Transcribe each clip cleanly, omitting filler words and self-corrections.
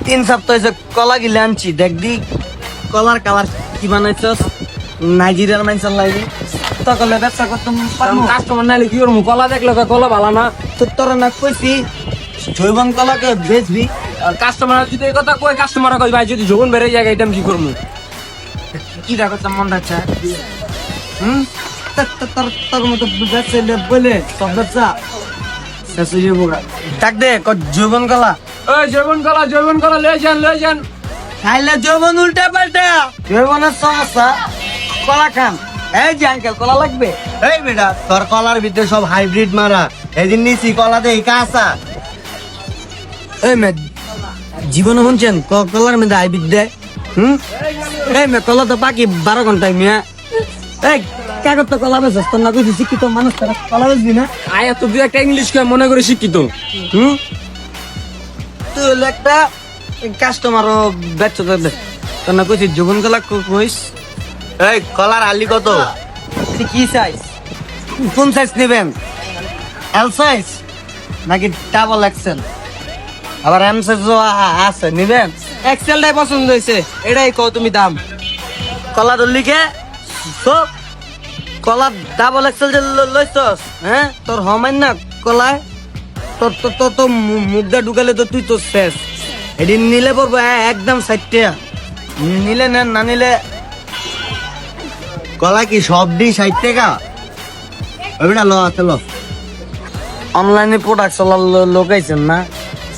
3 সপ্তাহ হয়েছে কলা গিলে আনছি, দেখবি কলার কালার কি বানাইছস, নাইজেরিয়ার মানুষের লাগে তকলে ব্যবসা করতাম পারবো। কাস্টমার নাইলে কি করবো? কলা দেখলে কলা ভালো না। তো তোরা না কইছি জৈবন কলাকে বেচবি, আর কাস্টমার যদি এই কথা কই, কাস্টমার কই ভাই যদি যখন বেড়ে যায় এটা আমি কি করবো? কি করতাম মন রাখছে? তোর মতো ব্যবসা বলে সব ব্যবসা শেষ হয়ে যাবো। ডাক দে জৈবন কলা, ওই জৈবন কলা লয়ে যান। খাইলে যৌবন উল্টে পাল্টে যৌবনের সমস্যা। কলা খান। এই যে আঙ্কেল কলা লাগবে? এই বেটা, তোর কলার ভিতরে সব হাইব্রিড মারা। এদিন নিছি কলা দেই কাঁচা। এই মে জীবনে শুনছেন কলার মধ্যে হাইব্রিড দেয়? এই মে কলা তো পাকি 12 ঘন্টায় মিয়া। এই কাগজ তো কলা বেচস, তোর না কইছি শিক্ষিত মানুষ তারা কলা বেচবি না? আয়া তো দুই একটা ইংলিশ কে মনে করে শিক্ষিত। তুই হলো একটা কাস্টমারও বেচছ, তোর না কইছি যৌবন কলা কইস। এই কলার আলি কত? কি সাইজ? কোন সাইজ নেবেন? এল সাইজ নাকি ডাবল এক্সেল? আবার এম সাইজ আছে, নিবেন? এক্সেলটাই পছন্দ হয়েছে, এটাই কও তুমি দাম। কলা লিখে সব কলা ডাবল এক্সেল যে লইছস, হ্যাঁ তোর হমাইন না কলায় তোর তো তো তো মুখটা ঢুকালে তো তুই তো শেষ। এদিন নিলে পড়বো একদম 60 টাকা, নিলে নেন, না নিলে কলা কি সব দিই 60 টাকা? ওই বেটা ল আছে ল। অনলাইনে প্রোডাক্ট চলার লোকাইছেন না?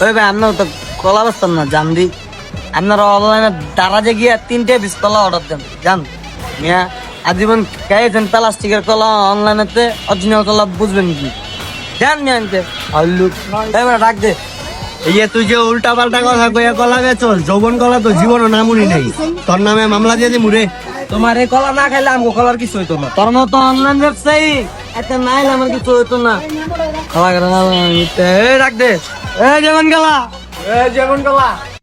ওই ভাই আপনার তো কলা বেচতাম না জান দি, আপনারা অনলাইনে দারাজে গিয়া 3টে পিস কলা অর্ডার দেন জান মিয়া। আজীবন খাইয়েছেন প্লাস্টিকের কলা, অনলাইনেতে অরিজিনাল কলা বুঝবেন কি? জান মিয়া আনতে আল্লু এবার ডাক দে। এই যে তুই যে উল্টা পাল্টা কথা কইয়া কলা বেচস, যৌবন কলা তো জীবনও নামুনি নাই। তোর নামে মামলা দিয়ে দিমু রে। তোমার এই কলা না খাইলে আমগো কলার কিছু হইতো না। তোর মতো অনলাইন ব্যবসায়ী একটা নাই আমার কিছু হইতো না। খাওয়া ডাক দে। এই যেমন গেলা জৈবন কলা